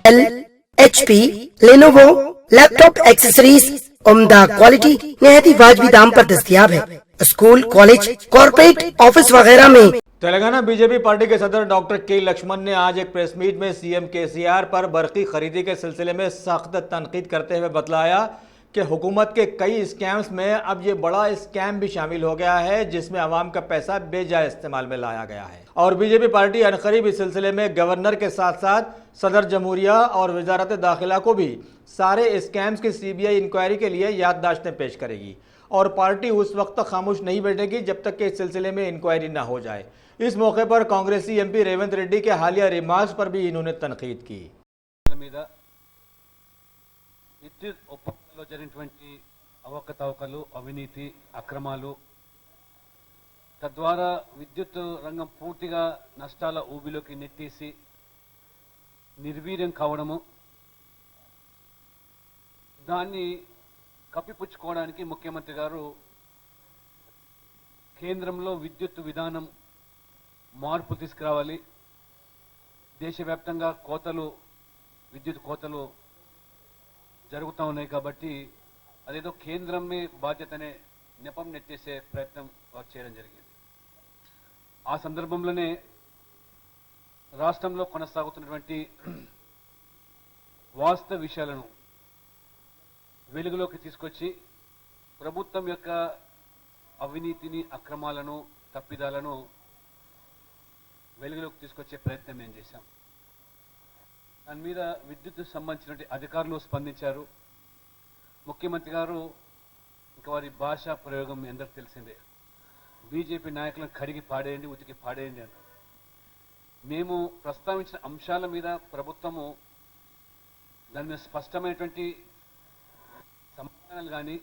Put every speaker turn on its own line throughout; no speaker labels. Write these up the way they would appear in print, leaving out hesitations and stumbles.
Del, HP, Lenovo laptop accessories उम्दा quality निहायती वाजबी दाम पर दस्तयाब है। स्कूल, कॉलेज, कॉर्पोरेट ऑफिस वगैरह में।
तेलंगाना बीजेपी पार्टी के सदर डॉक्टर के लक्ष्मण ने आज एक प्रेस मीट में सीएम केसीआर पर बरकी खरीदी के सिलसिले में सख्त तनकीद करते हुए बतलाया कि हुकूमत के कई स्कैम्स में अब ये बड़ा स्कैम भी शामिल हो गया है जिसमें अवाम का पैसा बेजाय इस्तेमाल में लाया गया है और बीजेपी पार्टी अनकरीब इस सिलसिले में गवर्नर के साथ साथ सदर जमहूरिया और वजारत दाखिला को भी सारे स्कैम्स की सीबीआई इंक्वायरी के लिए याददाश्तें पेश करेगी और पार्टी उस वक्त तक खामोश नहीं बैठेगी जब तक कि इस सिलसिले में इंक्वायरी न हो जाए। इस मौके पर कांग्रेसी एमपी रेवंत रेड्डी के हालिया रिमार्क्स पर भी इन्होंने तनकीद की।
విద్యుత్ ఒప్పందంలో జరిగినటువంటి అవకతవకలు, అవినీతి, అక్రమాలు, తద్వారా విద్యుత్ రంగం పూర్తిగా నష్టాల ఊబిలోకి నెట్టేసి నిర్వీర్యం కావడము, దాన్ని కప్పిపుచ్చుకోవడానికి ముఖ్యమంత్రి గారు కేంద్రంలో విద్యుత్ విధానం మార్పు తీసుకురావాలి, దేశవ్యాప్తంగా విద్యుత్ కోతలు జరుగుతూ ఉన్నాయి కాబట్టి అదేదో కేంద్రమే బాధ్యతనే నెపం నెట్టేసే ప్రయత్నం వారు చేయడం జరిగింది. ఆ సందర్భంలోనే రాష్ట్రంలో కొనసాగుతున్నటువంటి వాస్తవ విషయాలను వెలుగులోకి తీసుకొచ్చి ప్రభుత్వం యొక్క అవినీతిని, అక్రమాలను, తప్పిదాలను వెలుగులోకి తీసుకొచ్చే ప్రయత్నం మేము చేశాం. దాని మీద విద్యుత్ సంబంధించిన అధికారులు స్పందించారు. ముఖ్యమంత్రి గారు ఇంకా వారి భాషా ప్రయోగం మీ అందరికి తెలిసిందే, బీజేపీ నాయకులను కడిగి పాడేయండి, ఉతికి పాడేయండి అన్నారు. మేము ప్రస్తావించిన అంశాల మీద ప్రభుత్వము దాని మీద స్పష్టమైనటువంటి సమాధానాలు కానీ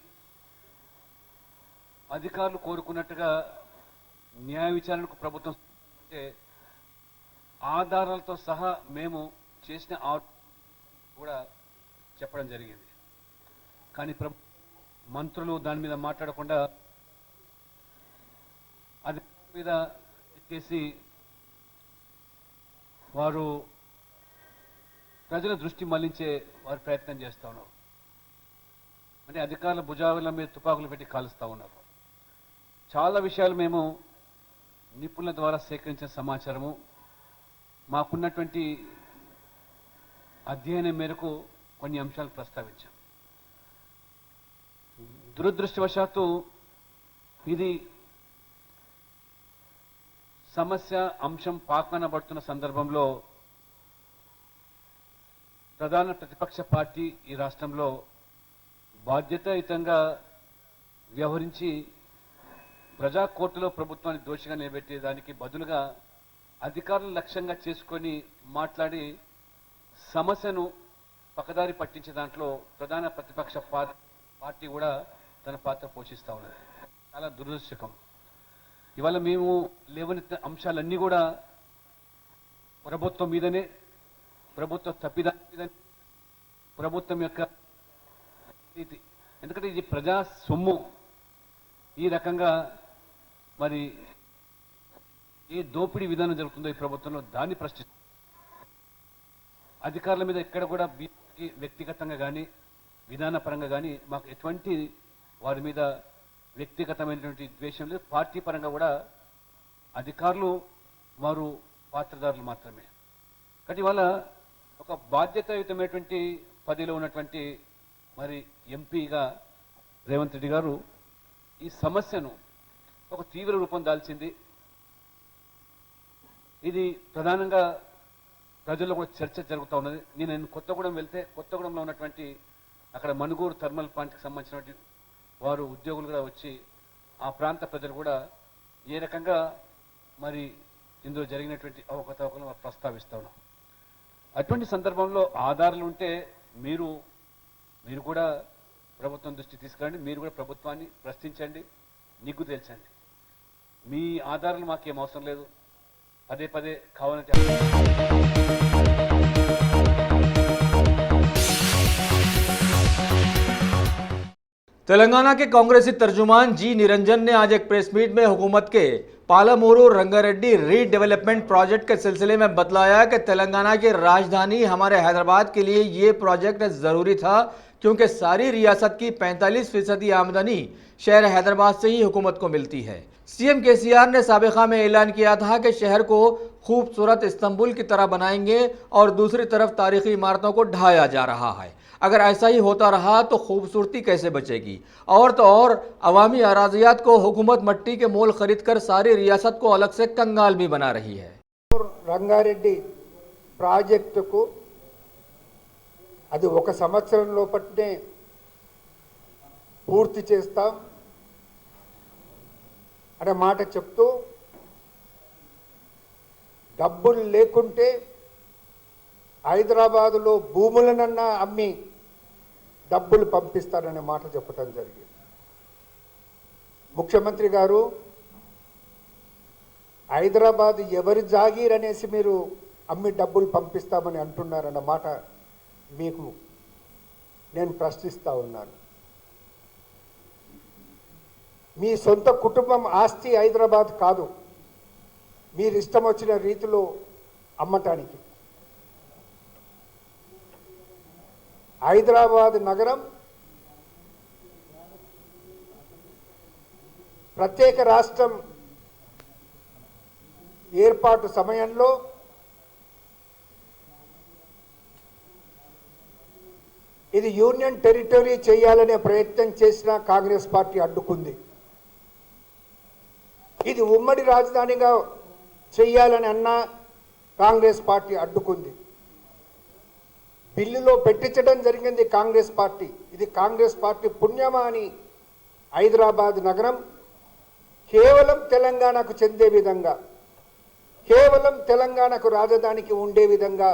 అధికారులు కోరుకున్నట్టుగా న్యాయ విచారణకు ప్రభుత్వం అంటే ఆధారాలతో సహా మేము చేసిన కూడా చెప్పడం జరిగింది. కానీ మంత్రులు దాని మీద మాట్లాడకుండా అది మీద ఎత్తేసి వారు ప్రజల దృష్టి మళ్లించే వారు ప్రయత్నం చేస్తూ ఉన్నారు. అంటే అధికారుల భుజాల మీద తుపాకులు పెట్టి కాలుస్తూ ఉన్నారు. చాలా విషయాలు మేము నిపుణుల ద్వారా సేకరించిన సమాచారము, మాకున్నటువంటి అధ్యయనం మేరకు కొన్ని అంశాలు ప్రస్తావించాం. దురదృష్టవశాత్తు ఇది సమస్య అంశం పాకాన పడుతున్న సందర్భంలో ప్రధాన ప్రతిపక్ష పార్టీ ఈ రాష్ట్రంలో బాధ్యతాయుతంగా వ్యవహరించి ప్రజా కోర్టులో ప్రభుత్వాన్ని దోషిగా నిలబెట్టేదానికి బదులుగా అధికారులను లక్ష్యంగా చేసుకొని మాట్లాడి సమస్యను పక్కదారి పట్టించే దాంట్లో ప్రధాన ప్రతిపక్ష పార్టీ కూడా తన పాత్ర పోషిస్తూ ఉన్నది. చాలా దురదృష్టకం. ఇవాళ మేము లేవనెత్తిన అంశాలన్నీ కూడా ప్రభుత్వం మీదనే, ప్రభుత్వ తప్పిదాల మీదనే, ప్రభుత్వం యొక్క నీతి. ఎందుకంటే ఇది ప్రజా సొమ్ము. ఈ రకంగా మరి ఏ దోపిడీ విధానం జరుగుతుందో ఈ ప్రభుత్వంలో దాన్ని ప్రశ్నిస్తుంది. అధికారుల మీద ఎక్కడ కూడా వ్యక్తిగతంగా కానీ విధానపరంగా కానీ మాకు ఎటువంటి వారి మీద వ్యక్తిగతమైనటువంటి ద్వేషం లేదు. పార్టీ పరంగా కూడా అధికారులు వారు పాత్రదారులు మాత్రమే. కాబట్టి ఇవాళ ఒక బాధ్యతాయుతమైనటువంటి పదవిలో ఉన్నటువంటి మరి ఎంపీగా రేవంత్ రెడ్డి గారు ఈ సమస్యను ఒక తీవ్ర రూపం దాల్చింది. ఇది ప్రధానంగా ప్రజల్లో కూడా చర్చ జరుగుతూ ఉన్నది. నేను కొత్తగూడెం వెళ్తే కొత్తగూడెంలో ఉన్నటువంటి అక్కడ మనుగూరు థర్మల్ ప్లాంట్కి సంబంధించినటువంటి వారు ఉద్యోగులు కూడా వచ్చి ఆ ప్రాంత ప్రజలు కూడా ఏ రకంగా మరి ఇందులో జరిగినటువంటి అవకతవకలను ప్రస్తావిస్తూ ఉన్నాం. అటువంటి సందర్భంలో ఆధారాలు ఉంటే మీరు కూడా ప్రభుత్వం దృష్టి తీసుకురండి, మీరు కూడా ప్రభుత్వాన్ని ప్రశ్నించండి, నిగ్గు తేల్చండి. మీ ఆధారాలు మాకేం అవసరం లేదు, పదే పదే కావాలంటే.
तेलंगाना के कांग्रेसी तर्जुमान जी निरंजन ने आज एक प्रेस मीट में हुकूमत के पालमूरू रंगारेड्डी रीडेवलपमेंट प्रोजेक्ट के सिलसिले में बतलाया कि तेलंगाना की राजधानी हमारे हैदराबाद के लिए ये प्रोजेक्ट ज़रूरी था, क्योंकि सारी रियासत की 45% आमदनी शहर हैदराबाद से ही हुकूमत को मिलती है। सीएम केसीआर ने साबिका में ऐलान किया था कि शहर को खूबसूरत इस्तांबुल की तरह बनाएंगे और दूसरी तरफ तारीखी इमारतों को ढाया जा रहा है। अगर ऐसा ही होता रहा तो खूबसूरती कैसे बचेगी? और तो और अवामी अराजियात को हुकूमत मट्टी के मोल खरीद कर सारी रियासत को अलग से कंगाल भी बना रही है।
రంగారెడ్డి ప్రాజెక్టుకు అది ఒక సంవత్సరం లోపట్నే పూర్తి చేస్తాం అనే మాట చెప్తూ డబ్బులు లేకుంటే హైదరాబాదులో భూములనన్నా అమ్మి డబ్బులు పంపిస్తారనే మాట చెప్పడం జరిగింది. ముఖ్యమంత్రి గారు హైదరాబాద్ ఎవరి జాగీర్ అనేసి మీరు అమ్మి డబ్బులు పంపిస్తామని అంటున్నారన్న మాట మీకు నేను ప్రశ్నిస్తూ ఉన్నాను. మీ సొంత కుటుంబం ఆస్తి హైదరాబాద్ కాదు, మీరు ఇష్టం వచ్చిన రీతిలో అమ్మటానికి. హైదరాబాద్ నగరం ప్రత్యేక రాష్ట్రం ఏర్పాటు సమయంలో ఇది యూనియన్ టెరిటరీ చేయాలనే ప్రయత్నం చేసిన కాంగ్రెస్ పార్టీ అడ్డుకుంది. ఇది ఉమ్మడి రాజధానిగా చేయాలని అన్న కాంగ్రెస్ పార్టీ అడ్డుకుంది. బిల్లులో పెట్టించడం జరిగింది కాంగ్రెస్ పార్టీ. ఇది కాంగ్రెస్ పార్టీ పుణ్యమా అని హైదరాబాద్ నగరం కేవలం తెలంగాణకు చెందే విధంగా, కేవలం తెలంగాణకు రాజధానికి ఉండే విధంగా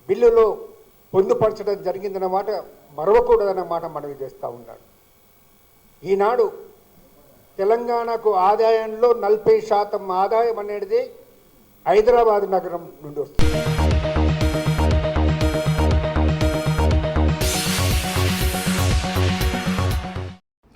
బిల్లులో పొందుపరచడం జరిగిందన్నమాట మరవకూడదన్నమాట మనవి చేస్తూ ఉన్నాడు. ఈనాడు తెలంగాణకు ఆదాయంలో 40% ఆదాయం అనేది హైదరాబాద్ నగరం నుండి వస్తుంది.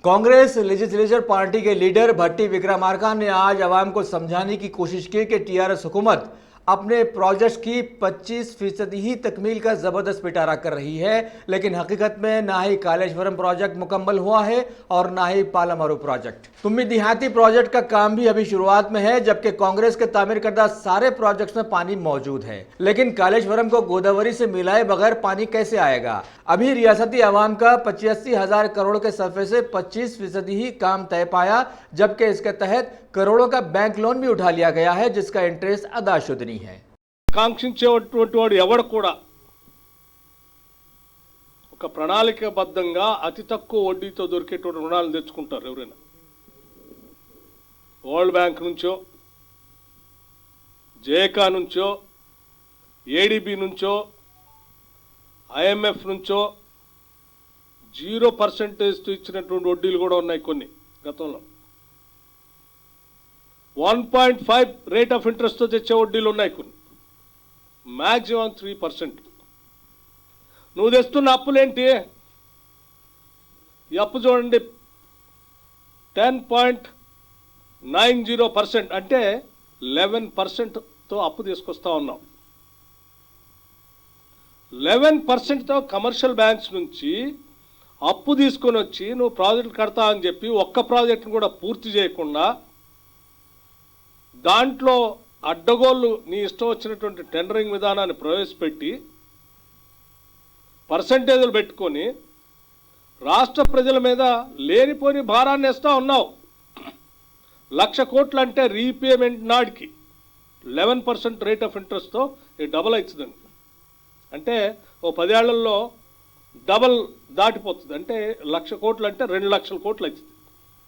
कांग्रेस लेजिस्लेचर पार्टी के लीडर भट्टी विक्रमार्का ने आज अवाम को समझाने की कोशिश की कि टीआरएस हुकूमत अपने प्रोजेक्ट की 25% ही तकमील का ज़बरदस्त पिटारा कर रही है, लेकिन हकीकत में ना ही कालेश्वरम प्रोजेक्ट मुकम्मल हुआ है और ना ही पालमरू प्रोजेक्ट। तुम्मी देहाती प्रोजेक्ट का काम भी अभी शुरुआत में है, जबकि कांग्रेस के तामीर करदा सारे प्रोजेक्ट्स में पानी मौजूद है, लेकिन कालेश्वरम को गोदावरी से मिलाए बगैर पानी कैसे आएगा? अभी रियासती आवाम का 85,000 करोड़ के सरफे से 25% ही काम तय पाया, जबकि इसके तहत करोड़ों का बैंक लोन भी उठा लिया गया है, जिसका इंटरेस्ट अदाशुद नहीं है।
కాంక్షించేటువంటి వాడు ఎవడు కూడా ఒక ప్రణాళికాబద్ధంగా అతి తక్కువ వడ్డీతో దొరికేటువంటి రుణాలను తెచ్చుకుంటారు. ఎవరైనా వరల్డ్ బ్యాంక్ నుంచో, జేకా నుంచో, ఏడీబీ నుంచో, ఐఎంఎఫ్ నుంచో 0% ఇచ్చినటువంటి వడ్డీలు కూడా ఉన్నాయి. కొన్ని గతంలో 1.5 రేట్ ఆఫ్ ఇంట్రెస్ట్తో తెచ్చే వడ్డీలు ఉన్నాయి. కొన్ని మ్యాక్సిమం 3%. నువ్వు తెస్తున్న అప్పులేంటి? ఈ అప్పు చూడండి, 10.90% అంటే 11%తో అప్పు తీసుకొస్తా ఉన్నాం. 11%తో కమర్షియల్ బ్యాంక్స్ నుంచి అప్పు తీసుకొని వచ్చి నువ్వు ప్రాజెక్ట్ కడతా అని చెప్పి ఒక్క ప్రాజెక్ట్ని కూడా పూర్తి చేయకుండా దాంట్లో అడ్డగోళ్ళు నీ ఇష్టం వచ్చినటువంటి టెండరింగ్ విధానాన్ని ప్రవేశపెట్టి పర్సంటేజ్లు పెట్టుకొని రాష్ట్ర ప్రజల మీద లేనిపోని భారాన్ని వేస్తూ ఉన్నావు. 1,00,000 కోట్లు అంటే రీపేమెంట్ నాటికి 11% రేట్ ఆఫ్ ఇంట్రెస్ట్తో డబల్ అవుతుందండి. అంటే ఓ 10 ఏళ్లలో డబల్ దాటిపోతుంది. అంటే 1,00,000 కోట్లు అంటే 2,00,000 కోట్లు అవుతుంది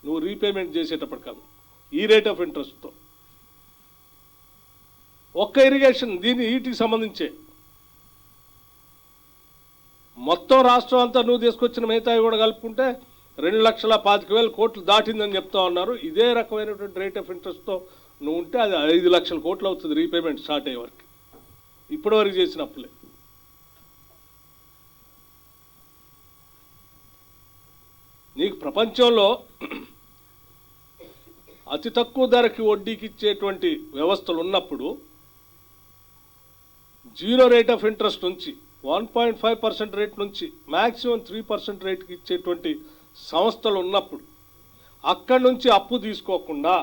నువ్వు రీపేమెంట్ చేసేటప్పటికల్లా ఈ రేట్ ఆఫ్ ఇంట్రెస్ట్తో. ఒక్క ఇరిగేషన్ దీని వీటికి సంబంధించే మొత్తం రాష్ట్రం అంతా నువ్వు తీసుకొచ్చిన మిగతావి కూడా కలుపుకుంటే 2,25,000 కోట్లు దాటిందని చెప్తా ఉన్నారు. ఇదే రకమైనటువంటి రేట్ ఆఫ్ ఇంట్రెస్ట్తో నువ్వు ఉంటే అది 5,00,000 కోట్లు అవుతుంది రీపేమెంట్ స్టార్ట్ అయ్యే వరకు. ఇప్పటివరకు చేసిన అప్పులే. నీకు ప్రపంచంలో అతి తక్కువ ధరకి వడ్డీకి ఇచ్చేటువంటి వ్యవస్థలు ఉన్నప్పుడు 0 రేట్ ఆఫ్ ఇంట్రెస్ట్ నుంచి 1.5% రేట్ నుంచి మ్యాక్సిమం 3% రేట్కి ఇచ్చేటువంటి సంస్థలు ఉన్నప్పుడు అక్కడి నుంచి అప్పు తీసుకోకుండా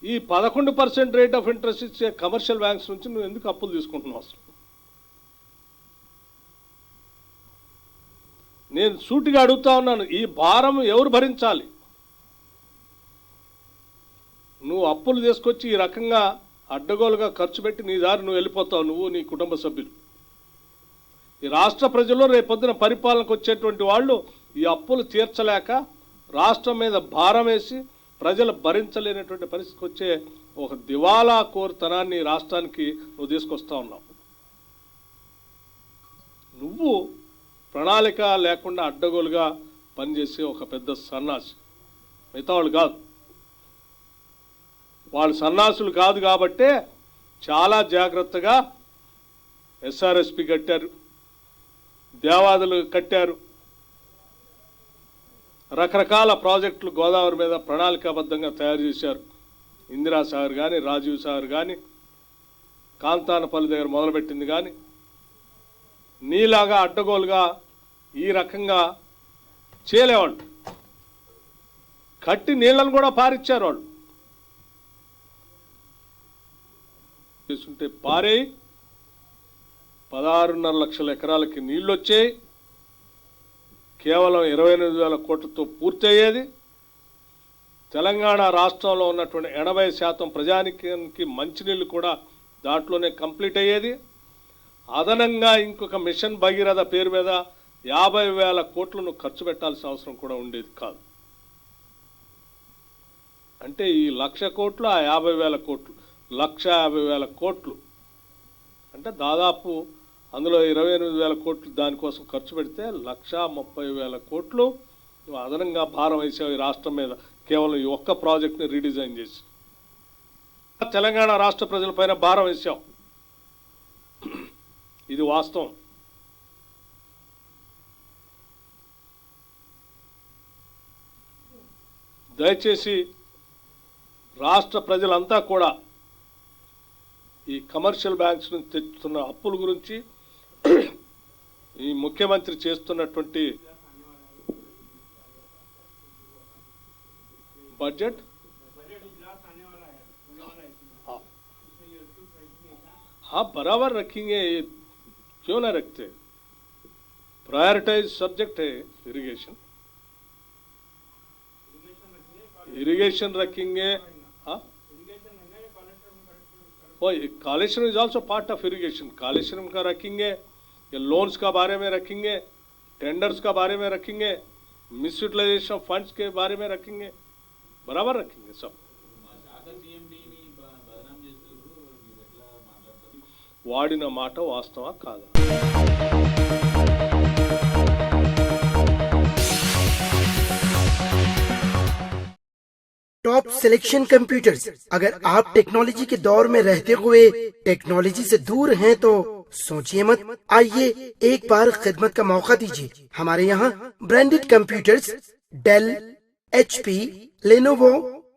ఈ 11% రేట్ ఆఫ్ ఇంట్రెస్ట్ ఇచ్చే కమర్షియల్ బ్యాంక్స్ నుంచి నువ్వు ఎందుకు అప్పులు తీసుకుంటున్నావు అసలు? నేను సూటిగా అడుగుతా ఉన్నాను, ఈ భారం ఎవరు భరించాలి? నువ్వు అప్పులు తీసుకొచ్చి ఈ రకంగా అడ్డగోలుగా ఖర్చు పెట్టి నీ దారి నువ్వు వెళ్ళిపోతావు, నువ్వు నీ కుటుంబ సభ్యులు. ఈ రాష్ట్ర ప్రజలు రేపొద్దున పరిపాలనకు వచ్చేటువంటి వాళ్ళు ఈ అప్పులు తీర్చలేక రాష్ట్రం మీద భారం వేసి ప్రజలు భరించలేనటువంటి పరిస్థితికి వచ్చే ఒక దివాలా కోరుతనాన్ని రాష్ట్రానికి నువ్వు తీసుకొస్తా ఉన్నావు. నువ్వు ప్రణాళిక లేకుండా అడ్డగోలుగా పనిచేసే ఒక పెద్ద సన్నాసి, మిగతా వాళ్ళు కాదు. వాళ్ళు సన్నాసులు కాదు కాబట్టే చాలా జాగ్రత్తగా ఎస్ఆర్ఎస్పి కట్టారు, దేవాదులు కట్టారు, రకరకాల ప్రాజెక్టులు గోదావరి మీద ప్రణాళికాబద్ధంగా తయారు చేశారు. ఇందిరా సాగర్ కానీ, రాజీవ్ సాగర్ కానీ, కాంతానపల్లి దగ్గర మొదలుపెట్టింది కానీ, నీలాగా అడ్డగోలుగా ఈ రకంగా చేయలేవాళ్ళు. కట్టి నీళ్లను కూడా పారిచ్చారు వాళ్ళు. చేసుంటే పారేయి 16.5 లక్షల ఎకరాలకి నీళ్ళు వచ్చాయి, కేవలం 28,000 కోట్లతో పూర్తయ్యేది. తెలంగాణ రాష్ట్రంలో ఉన్నటువంటి 80% ప్రజానికానికి మంచినీళ్ళు కూడా దాంట్లోనే కంప్లీట్ అయ్యేది. అదనంగా ఇంకొక మిషన్ భగీరథ పేరు మీద 50,000 కోట్లను ఖర్చు పెట్టాల్సిన అవసరం కూడా ఉండేది కాదు. అంటే ఈ 1,00,000 కోట్లు, ఆ 50,000 కోట్లు, 1,50,000 కోట్లు అంటే దాదాపు అందులో 28,000 కోట్లు దానికోసం ఖర్చు పెడితే 1,30,000 కోట్లు నువ్వు అదనంగా భారం వేసావు ఈ రాష్ట్రం మీద, కేవలం ఈ ఒక్క ప్రాజెక్ట్ని రీడిజైన్ చేసి. తెలంగాణ రాష్ట్ర ప్రజలపైన భారం వేసావు, ఇది వాస్తవం. దయచేసి రాష్ట్ర ప్రజలంతా కూడా ఈ కమర్షియల్ బ్యాంక్స్ నుంచి తెచ్చుతున్న అప్పుల గురించి, ఈ ముఖ్యమంత్రి చేస్తున్నటువంటి बजट हाँ बराबर रखेंगे, क्यों ना रखते। प्रायोरिटाइज सब्जेक्ट है इरिगेशन, इरिगेशन रखेंगे। हाँ Kaleshwaram is also part of irrigation, Kaleshwaram का रखेंगे, ये लोन्स का बारे में रखेंगे, टेंडर्स का बारे में रखेंगे, मिस यूटिलाइजेशन ऑफ फंड्स के बारे में रखेंगे, बराबर रखेंगे सब। వాడిన మాట వాస్తవా కాదా?
Top selection computers. अगर आप टेक्नोलॉजी के दौर में रहते हुए टेक्नोलॉजी से दूर हैं तो सोचिए मत, आइए एक बार खिदमत का मौका दीजिए। हमारे यहाँ branded computers Dell, HP, Lenovo,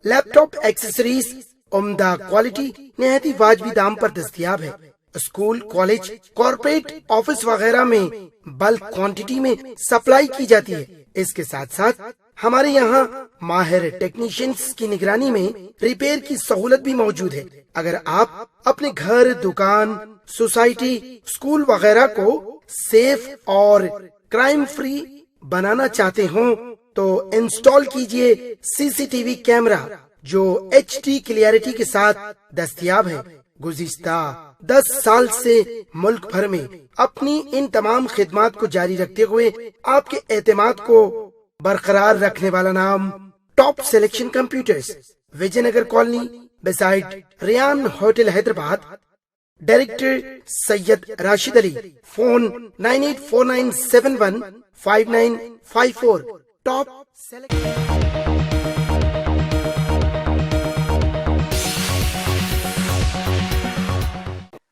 laptop accessories उम्दा क्वालिटी निहायत ही वाजबी दाम पर दस्तयाब है। स्कूल, कॉलेज, कॉर्पोरेट, ऑफिस वगैरह में बल्क क्वांटिटी में सप्लाई की जाती है। इसके साथ साथ हमारे यहाँ माहिर टेक्नीशियंस की निगरानी में रिपेयर की सहूलत भी मौजूद है। अगर आप अपने घर, दुकान, सोसाइटी, स्कूल वगैरह को सेफ और क्राइम फ्री बनाना चाहते हो तो इंस्टॉल कीजिए CCTV कैमरा जो HD क्लियरिटी के साथ दस्तयाब है। गुज़िश्ता 10 साल से मुल्क भर में अपनी इन तमाम खिदमात को जारी रखते हुए आपके एतमाद को बरकरार रखने वाला नाम top selection computers, Vijayanagar colony beside Riyan hotel Hyderabad. Director Syed Rashid Ali. Phone 9849715954। Top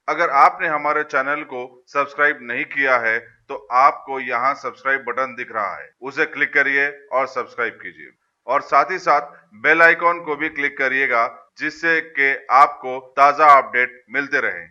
अगर आपने हमारे चैनल को सब्सक्राइब नहीं किया है तो आपको यहाँ सब्सक्राइब बटन दिख रहा है, उसे क्लिक करिए और सब्सक्राइब कीजिए और साथ ही साथ बेल आइकॉन को भी क्लिक करिएगा, जिससे कि आपको ताजा अपडेट मिलते रहें।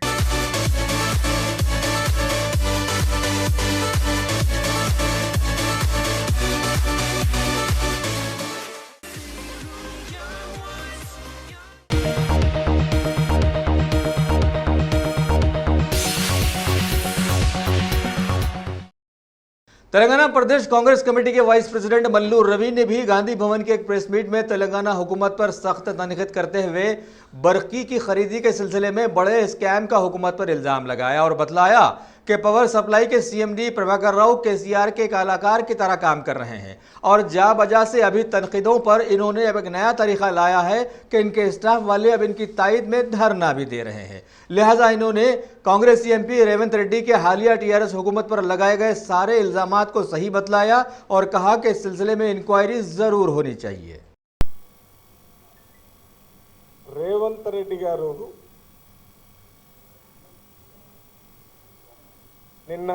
तेलंगाना प्रदेश कांग्रेस कमेटी के वाइस प्रेसिडेंट मल्लू रवि ने भी गांधी भवन के एक प्रेस मीट में तेलंगाना हुकूमत पर सख्त तनकीद करते हुए बरकी की खरीदी के सिलसिले में बड़े स्कैम का हुकूमत पर इल्जाम लगाया और बतलाया कि पावर सप्लाई के सीएमडी प्रभाकर राव केसीआर के कलाकार की तरह काम कर रहे हैं और जा बजा से अभी तनकीदों पर इन्होंने अब एक नया तरीका लाया है कि इनके स्टाफ वाले अब इनकी तायद में धरना भी दे रहे हैं। लिहाजा इन्होंने कांग्रेस एमपी रेवंत रेड्डी के हालिया टीआरएस हुकूमत पर लगाए गए सारे इल्जामात को सही बतलाया और कहा कि इस सिलसिले में इंक्वायरी जरूर होनी चाहिए।
रेवंत रेड्डी गारू నిన్న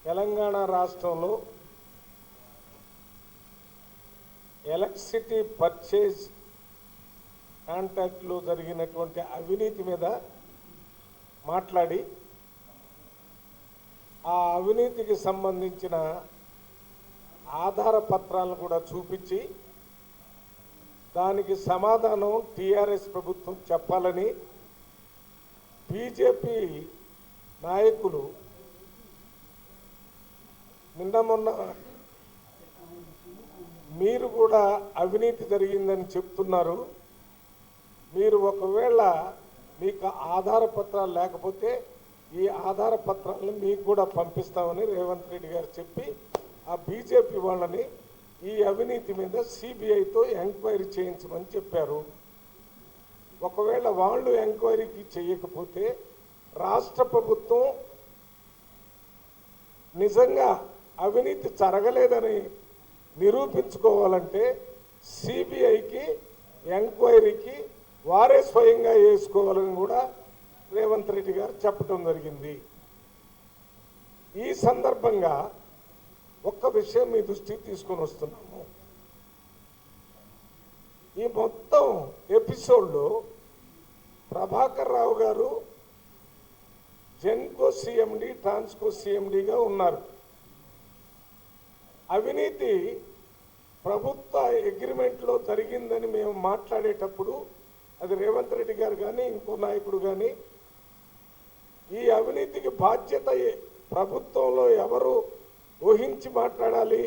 తెలంగాణ రాష్ట్రంలో ఎలక్ట్రిసిటీ పర్చేజ్ కాంట్రాక్ట్లో జరిగినటువంటి అవినీతి మీద మాట్లాడి ఆ అవినీతికి సంబంధించిన ఆధార పత్రాలను కూడా చూపించి దానికి సమాధానం టీఆర్ఎస్ ప్రభుత్వం చెప్పాలని బీజేపీ నాయకులు నిన్న మొన్న మీరు కూడా అవినీతి జరిగిందని చెప్తున్నారు, మీరు ఒకవేళ మీకు ఆధార పత్రాలు లేకపోతే ఈ ఆధార పత్రాలను మీకు కూడా పంపిస్తామని రేవంత్ రెడ్డి గారు చెప్పి ఆ బీజేపీ వాళ్ళని ఈ అవినీతి మీద సిబిఐతో ఎంక్వైరీ చేయించమని చెప్పారు. ఒకవేళ వాళ్ళు ఎంక్వైరీకి చేయకపోతే రాష్ట్ర ప్రభుత్వం నిజంగా అవినీతి జరగలేదని నిరూపించుకోవాలంటే సిబిఐకి ఎంక్వైరీకి వారే స్వయంగా వేసుకోవాలని కూడా రేవంత్ రెడ్డి గారు చెప్పడం జరిగింది. ఈ సందర్భంగా ఒక్క విషయం మీ దృష్టికి తీసుకొని వస్తున్నాము. ఈ మొత్తం ఎపిసోడ్లో ప్రభాకర్ రావు గారు జెన్కో సిఎండి ట్రాన్స్కో సిఎండిగా ఉన్నారు. అవినీతి ప్రభుత్వ అగ్రిమెంట్లో జరిగిందని మేము మాట్లాడేటప్పుడు అది రేవంత్ రెడ్డి గారు కానీ ఇంకో నాయకుడు కానీ ఈ అవినీతికి బాధ్యత ప్రభుత్వంలో ఎవరు ఊహించి మాట్లాడాలి,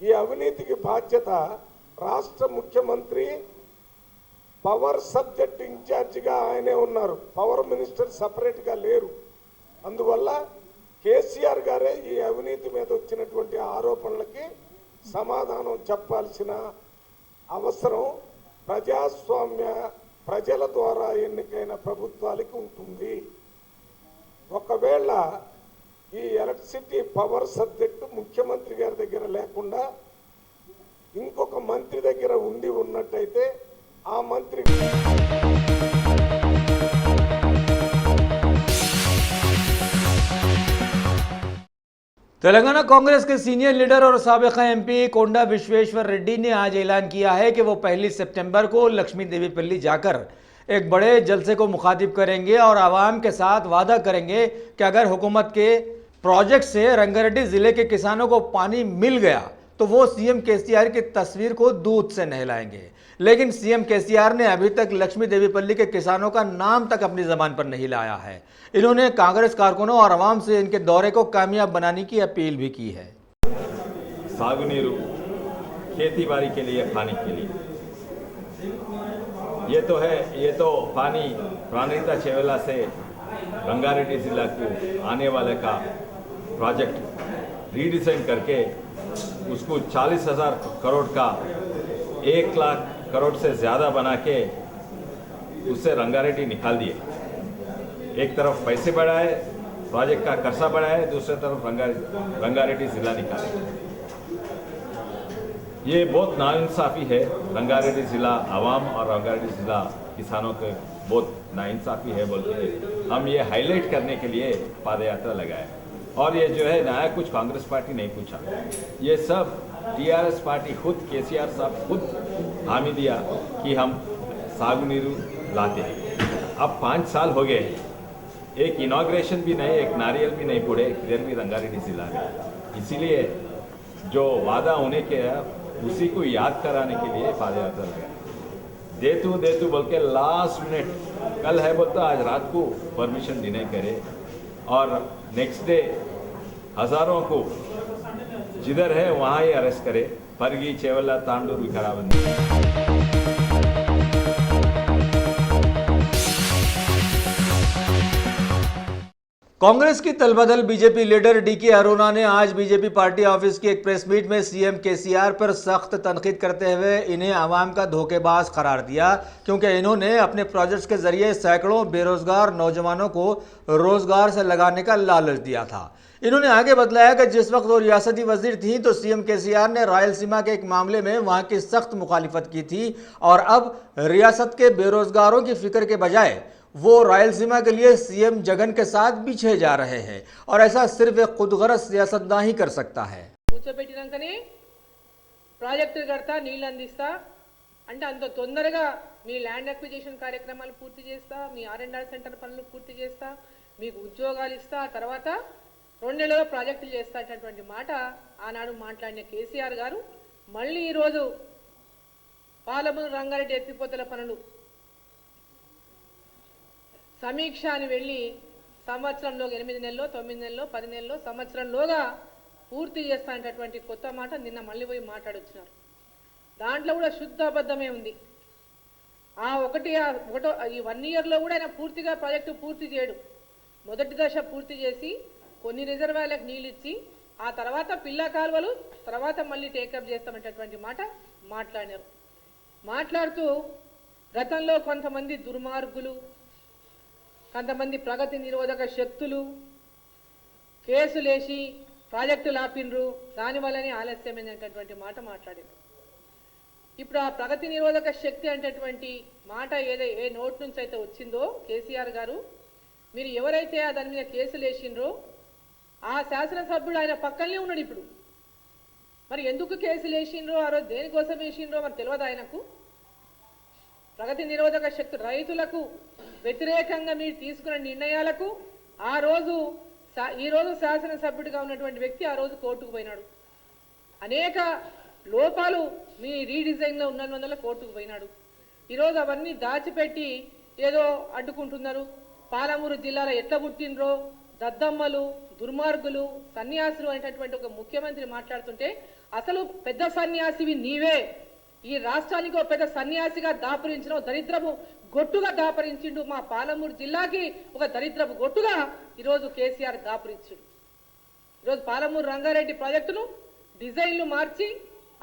ఈ అవినీతికి బాధ్యత రాష్ట్ర ముఖ్యమంత్రి పవర్ సబ్జెక్ట్ ఇన్ఛార్జిగా ఆయనే ఉన్నారు, పవర్ మినిస్టర్ సపరేట్గా లేరు. అందువల్ల కేసీఆర్ గారే ఈ అవినీతి మీద వచ్చినటువంటి ఆరోపణలకి సమాధానం చెప్పాల్సిన అవసరం ప్రజాస్వామ్య ప్రజల ద్వారా ఎన్నికైన ప్రభుత్వాలకు ఉంటుంది. ఒకవేళ ఈ ఎలక్ట్రిసిటీ పవర్ సబ్జెక్టు ముఖ్యమంత్రి గారి దగ్గర లేకుండా ఇంకొక మంత్రి దగ్గర ఉండి ఉన్నట్టయితే ఆ మంత్రి
तेलंगाना कांग्रेस के सीनियर लीडर और साबिका एमपी कोंडा विश्वेश्वर रेड्डी ने आज ऐलान किया है कि वो 1 सितंबर को लक्ष्मी देवी पल्ली जाकर एक बड़े जलसे को मुखातिब करेंगे और आवाम के साथ वादा करेंगे कि अगर हुकूमत के प्रोजेक्ट से रंगारेड्डी जिले के किसानों को पानी मिल गया तो वो सीएम केसीआर की तस्वीर को दूध से नहलाएंगे। लेकिन सीएम केसीआर ने अभी तक लक्ष्मी देवी पल्ली के किसानों का नाम तक अपनी जबान पर नहीं लाया है। इन्होंने कांग्रेस कारकुनों और आवाम से इनके दौरे को कामयाब बनाने की अपील भी की है।
सागुनीरू खेती बाड़ी के लिए, खाने के लिए ये तो है, ये तो पानी प्राणहिता चेवेला से रंगारेड्डी जिला को आने वाले का प्रोजेक्ट रीडिजाइन करके उसको 40,000 करोड़ का 1 लाख करोड़ से ज़्यादा बना के उससे रंगारेड्डी निकाल दिए। एक तरफ पैसे बढ़ाए, प्रोजेक्ट का खर्चा बढ़ाए, दूसरी तरफ रंगारेड्डी जिला निकाले। ये बहुत नाइंसाफ़ी है रंगारेड्डी जिला आवाम और रंगारेड्डी जिला किसानों के बहुत नाइंसाफ़ी है बोल के हम ये हाईलाइट करने के लिए पाद यात्रा लगाए। और ये जो है नया कुछ कांग्रेस पार्टी नहीं पूछा, ये सब टीआरएस पार्टी खुद केसीआर साहब खुद हामी दिया कि हम सागुनीरू लाते हैं। अब 5 साल हो गए, एक इनॉग्रेशन भी नहीं, एक नारियल भी नहीं पड़े, किधर भी रंगारेड्डी जिला में। इसीलिए जो वादा होने के उसी को याद कराने के लिए पाद यात्रा लगाए। देतू बोल के लास्ट मिनट कल है बोलता आज रात को परमिशन डिनाई करे और नेक्स्ट डे हज़ारों को जिधर है वहाँ ही अरेस्ट करे। परगी, चेवला, तांडूर, विकाराबंदी।
कांग्रेस की तलबदल बीजेपी लीडर डीके अरोड़ा ने आज बीजेपी पार्टी ऑफिस की एक प्रेस मीट में सीएम केसीआर पर सख्त तनकीद करते हुए इन्हें आवाम का धोखेबाज करार दिया, क्योंकि इन्होंने अपने प्रोजेक्ट्स के जरिए सैकड़ों बेरोजगार नौजवानों को रोजगार से लगाने का लालच दिया था। इन्होंने आगे बतलाया कि जिस वक्त वो रियासती वजीर थी तो सीएम केसीआर ने रायलसीमा के एक मामले में वहां की सख्त मुखालिफत की थी और अब रियासत के बेरोजगारों की फिक्र के बजाय वो रायलसीमा के लिए सीएम जगन के साथ पीछे जा रहे हैं और ऐसा सिर्फ एक खुदगरज सियासतदान ही कर सकता है।
కూర్చోబెట్టినాకనే ప్రాజెక్టులు కడతా నీళ్ళు అందిస్తా అంటే అంత తొందరగా మీ ల్యాండ్ అక్విజిషన్ కార్యక్రమాలు పూర్తి చేస్తా, మీ R&R సెంటర్ పనులు పూర్తి చేస్తా, మీకు ఉద్యోగాలు ఇస్తా, తర్వాత 2 నెలల్లో ప్రాజెక్టులు చేస్తా అనేటువంటి మాట ఆనాడు మాట్లాడిన కేసీఆర్ గారు మళ్ళీ ఈరోజు పాలమూరు రంగారెడ్డి ఎత్తిపోతల పనులు సమీక్ష అని వెళ్ళి సంవత్సరంలో 8 నెలల్లో 9 నెలల్లో 10 నెలల్లో సంవత్సరంలోగా పూర్తి చేస్తానటువంటి కొత్త మాట నిన్న మళ్ళీ పోయి మాట్లాడొచ్చినారు. దాంట్లో కూడా శుద్ధ అబద్ధమే ఉంది. ఒకటో ఈ 1 ఇయర్లో కూడా ఆయన పూర్తిగా ప్రాజెక్టు పూర్తి చేయడు. మొదటి దశ పూర్తి చేసి కొన్ని రిజర్వాయర్లకు నీళ్ళు ఇచ్చి ఆ తర్వాత పిల్ల కాలువలు తర్వాత మళ్ళీ టేకప్ చేస్తామనేటటువంటి మాట మాట్లాడారు. మాట్లాడుతూ గతంలో కొంతమంది దుర్మార్గులు, కొంతమంది ప్రగతి నిరోధక శక్తులు కేసులేసి ప్రాజెక్టులు ఆపినరు, దానివల్లనే ఆలస్యమైనటువంటి మాట మాట్లాడారు. ఇప్పుడు ఆ ప్రగతి నిరోధక శక్తి అనేటటువంటి మాట ఏ నోట్ నుంచి అయితే వచ్చిందో కేసీఆర్ గారు, మీరు ఎవరైతే దాని మీద కేసులు వేసిండ్రో ఆ శాసనసభ్యుడు ఆయన పక్కనే ఉన్నాడు. ఇప్పుడు మరి ఎందుకు కేసులు వేసిండ్రో, ఆ రోజు దేనికోసం వేసిండ్రో మరి తెలియదు ఆయనకు. ప్రగతి నిరోధక శక్తి రైతులకు వ్యతిరేకంగా మీరు తీసుకున్న నిర్ణయాలకు ఈ రోజు శాసనసభ్యుడిగా ఉన్నటువంటి వ్యక్తి ఆ రోజు కోర్టుకు పోయినాడు. అనేక లోపాలు మీ రీడిజైన్లో ఉన్నందువల్ల కోర్టుకు పోయినాడు. ఈరోజు అవన్నీ దాచిపెట్టి ఏదో అడ్డుకుంటున్నారు. పాలమూరు జిల్లాలో ఎట్లా పుట్టినరో దద్దమ్మలు, దుర్మార్గులు, సన్యాసులు అనేటటువంటి ఒక ముఖ్యమంత్రి మాట్లాడుతుంటే అసలు పెద్ద సన్యాసివి నీవే. ఈ రాష్ట్రానికి ఒక పెద్ద సన్యాసిగా దాపరించిన దరిద్రపు గొట్టుగా దాపరించిండు. మా పాలమూరు జిల్లాకి ఒక దరిద్రపు గొట్టుగా ఈరోజు కేసీఆర్ దాపరించిండు. ఈరోజు పాలమూరు రంగారెడ్డి ప్రాజెక్టును డిజైన్లు మార్చి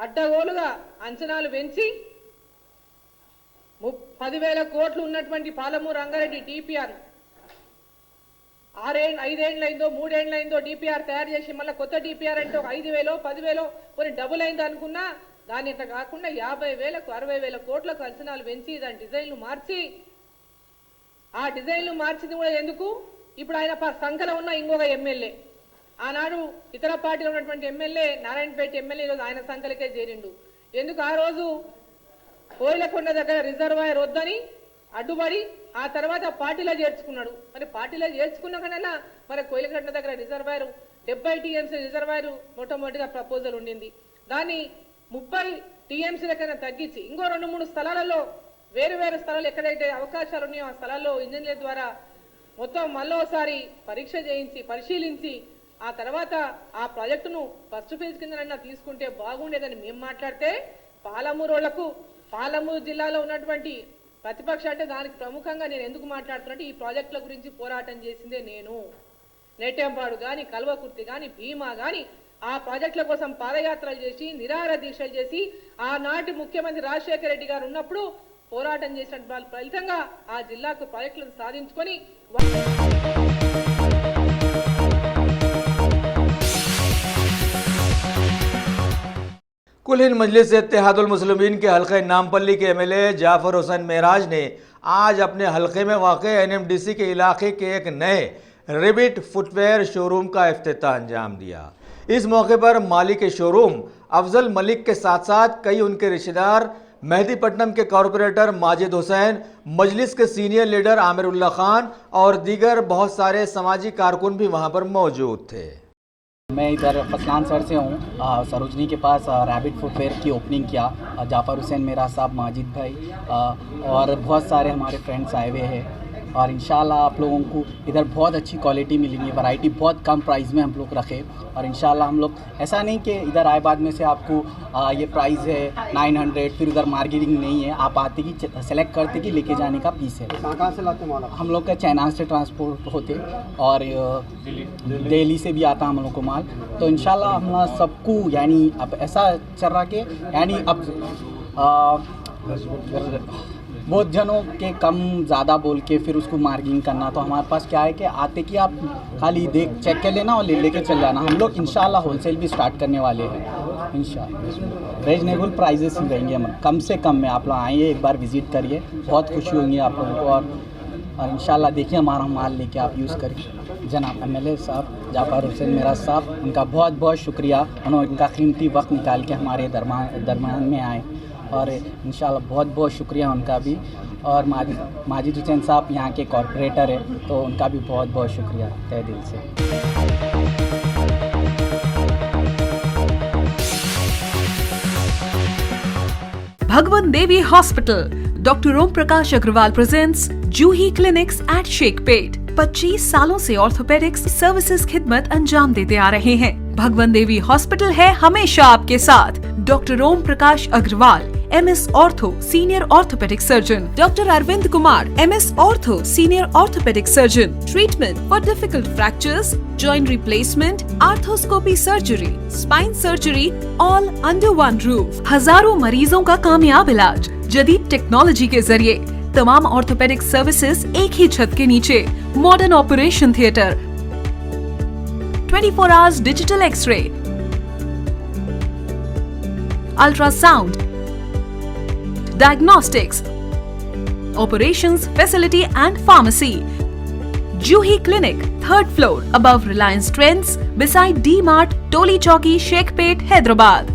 అడ్డగోలుగా అంచనాలు పెంచి 10,000 కోట్లు ఉన్నటువంటి పాలమూరు రంగారెడ్డి DPR 5 ఏళ్ళైందో 3 ఏళ్ళైందో DPR తయారు చేసి మళ్ళీ కొత్త DPR అంటే ఒక 5,000 10,000 కొన్ని డబుల్ అయింది అనుకున్నా, దాని ఇట్లా కాకుండా 50,000 60,000 కోట్లకు అంచనాలు పెంచి దాని డిజైన్లు మార్చి, ఆ డిజైన్లు మార్చింది కూడా ఎందుకు, ఇప్పుడు ఆయన సంఖ్యలో ఉన్న ఇంకొక ఎమ్మెల్యే, ఆనాడు ఇతర పార్టీలో ఉన్నటువంటి ఎమ్మెల్యే నారాయణపేట ఎమ్మెల్యే ఈరోజు ఆయన సంఖ్యలకే చేరిండు. ఎందుకు ఆ రోజు కోయిలకొండ దగ్గర రిజర్వాయర్ వద్దని అడ్డుపడి ఆ తర్వాత పార్టీలో చేర్చుకున్నాడు. మరి పార్టీలో చేర్చుకున్న కన్నా మరి కోయిలకొండ దగ్గర రిజర్వాయర్ 70 TMC రిజర్వాయర్ మొట్టమొదటిగా ప్రపోజల్ ఉండింది. దాన్ని 30 TMC కన్నా తగ్గించి ఇంకో 2-3 స్థలాలలో వేరు స్థలాలు ఎక్కడైతే అవకాశాలు ఉన్నాయో ఆ స్థలాల్లో ఇంజనీర్ల ద్వారా మొత్తం మళ్ళోసారి పరీక్ష చేయించి పరిశీలించి ఆ తర్వాత ఆ ప్రాజెక్టును ఫస్ట్ ఫేజ్ కింద తీసుకుంటే బాగుండేదని మేము మాట్లాడితే, పాలమూరు జిల్లాలో ఉన్నటువంటి ప్రతిపక్ష అంటే దానికి ప్రముఖంగా నేను ఎందుకు మాట్లాడుతున్నట్టు ఈ ప్రాజెక్టుల గురించి పోరాటం చేసిందే నేను. నెట్టెంపాడు కానీ, కల్వకుర్తి కానీ, భీమా కానీ ఆ ప్రాజెక్టుల కోసం పాదయాత్రలు చేసి నిరాహార దీక్షలు చేసి ఆనాటి ముఖ్యమంత్రి రాజశేఖర రెడ్డి గారు ఉన్నప్పుడు పోరాటం చేసిన ఫలితంగా ఆ జిల్లాకు ప్రాజెక్టులను సాధించుకొని
कुल हिंद मजलिस इत्तेहादुल मुस्लिमीन के हल्के नामपल्ली के एमएलए जाफर हुसैन मेराज ने आज अपने हल्के में वाक़ एनएमडीसी के इलाके के एक नए रिबिट फुटवेयर शोरूम का इफ्तिताह अंजाम दिया। इस मौके पर मालिक शोरूम अफजल मलिक के साथ साथ कई उनके रिश्तेदार, मेहदीपट्टनम के कॉरपोरेटर माजिद हुसैन, मजलिस के सीनियर लीडर आमिरुल्लाह खान और दीगर बहुत सारे समाजी कारकुन भी वहां पर मौजूद थे।
मैं इधर फसलान सर से हूँ, सरोजनी के पास रैबिट फुटवेयर की ओपनिंग किया। जाफ़र हुसैन मेरा साहब, माजिद भाई और बहुत सारे हमारे फ्रेंड्स आए हुए हैं और इंशाल्लाह आप लोगों को इधर बहुत अच्छी क्वालिटी मिलेंगी। वैरायटी बहुत कम प्राइस में हम लोग रखे और इंशाल्लाह हम लोग ऐसा नहीं कि इधर आए बाद में से आपको ये प्राइस है 900 फिर उधर मार्केटिंग नहीं है। आप आते कि सेलेक्ट करते कि लेके जाने का पीस है। कहाँ से लाते माल? हम लोग का चाइना से ट्रांसपोर्ट होते और दिल्ली से भी आता हम लोग को माल। तो इंशाल्लाह हम सबको यानी अब ऐसा चल रहा कि यानी अब बहुत जनों के कम ज़्यादा बोल के फिर उसको मार्किंग करना। तो हमारे पास क्या है कि आते कि आप खाली देख चेक कर लेना और लेके चल जाना। हम लोग इंशाल्लाह होलसेल भी स्टार्ट करने वाले हैं। इंशाल्लाह रीजनेबल प्राइजेस ही रहेंगे, हम कम से कम में। आप लोग आइए, एक बार विज़िट करिए, बहुत खुशी होंगी आप लोगों को और इंशाल्लाह देखिए हमारा माल लेके आप यूज़ करिए। जनाब एमएलए साहब जाफ़र हुसैन मेरा साहब, उनका बहुत बहुत शुक्रिया। उन्होंने इनका कीमती वक्त निकाल के हमारे दरमियान में आए और इंशाल्लाह बहुत बहुत शुक्रिया उनका भी। और माजिद हुसैन साहब यहाँ के कॉरपोरेटर है तो उनका भी बहुत बहुत शुक्रिया तहे दिल से।
भगवान देवी hospital, doctor Om Prakash Agarwal presents जूही क्लिनिक्स एट शेखपेट। 25 सालों से ऑर्थोपेडिक्स सर्विसेज खिदमत अंजाम देते आ रहे हैं। भगवान देवी हॉस्पिटल है हमेशा आपके साथ। Doctor Om Prakash Agarwal, MS ortho senior orthopaedic surgeon, doctor Arvind Kumar, MS ortho senior orthopaedic surgeon. Treatment for difficult fractures, joint replacement, arthroscopy surgery, spine surgery, all under one roof. हजारों मरीजों का कामयाब इलाज जदीद टेक्नोलॉजी के जरिए। तमाम ऑर्थोपेडिक सर्विसेज एक ही छत के नीचे। Modern operation theatre, 24 hours digital X-ray, ultrasound, diagnostics, operations facility and pharmacy. Juhi Clinic, 3rd floor, above Reliance Trends, beside D-Mart, Toli Chowki, Shekhpet, Hyderabad.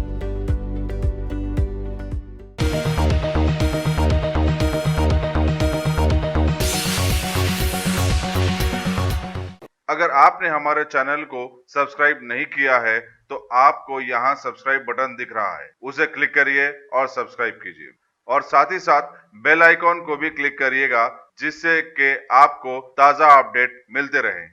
अगर आपने हमारे चैनल को सब्सक्राइब नहीं किया है तो आपको यहाँ सब्सक्राइब बटन दिख रहा है, उसे क्लिक करिए और सब्सक्राइब कीजिए और साथ ही साथ बेल आइकॉन को भी क्लिक करिएगा जिससे कि आपको ताज़ा अपडेट मिलते रहें।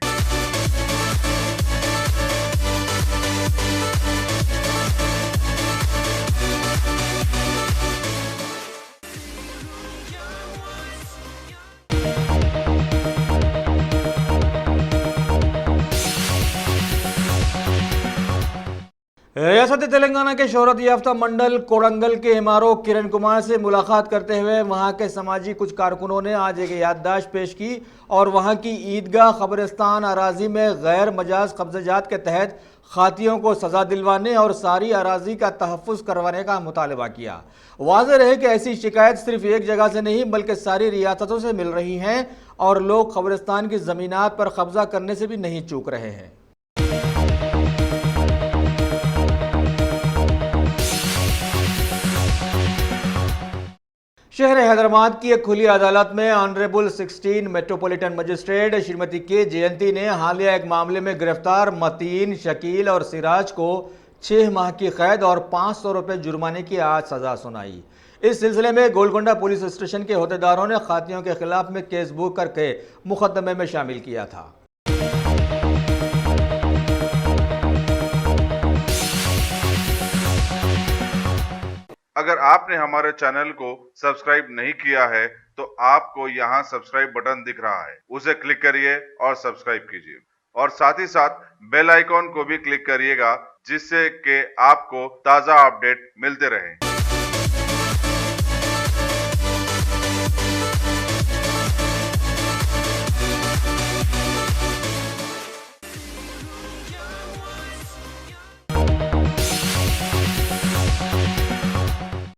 रियासत तेलंगाना के शोहरत याफ्ता मंडल कोडंगल के एमआरओ किरण कुमार से मुलाकात करते हुए वहां के समाजी कुछ कारकुनों ने आज एक याददाश्त पेश की और वहां की ईदगाह कब्रिस्तान अराजी में गैर मजाज कब्जात के तहत खातियों को सजा दिलवाने और सारी अराजी का तहफ़्फ़ुज़ करवाने का मुतालबा किया। वाज़ेह रहे कि ऐसी शिकायत सिर्फ एक जगह से नहीं बल्कि सारी रियासतों से मिल रही हैं और लोग कब्रिस्तान की ज़मीनात पर कब्जा करने से भी नहीं चूक रहे हैं। शहर हैदराबाद की एक खुली अदालत में ऑनरेबल 16 मेट्रोपॉलिटन मजिस्ट्रेट श्रीमती के जयंती ने हालिया एक मामले में गिरफ्तार मतीन, शकील और सिराज को 6 माह की कैद और 500 रुपये जुर्माने की आज सजा सुनाई। इस सिलसिले में गोलकोंडा पुलिस स्टेशन के अहदेदारों ने खातियों के खिलाफ में केस बुक करके मुकदमे में शामिल किया था।
अगर आपने हमारे चैनल को सब्सक्राइब नहीं किया है तो आपको यहाँ सब्सक्राइब बटन दिख रहा है, उसे क्लिक करिए और सब्सक्राइब कीजिए और साथ ही साथ बेल आइकॉन को भी क्लिक करिएगा जिससे कि आपको ताज़ा अपडेट मिलते रहें।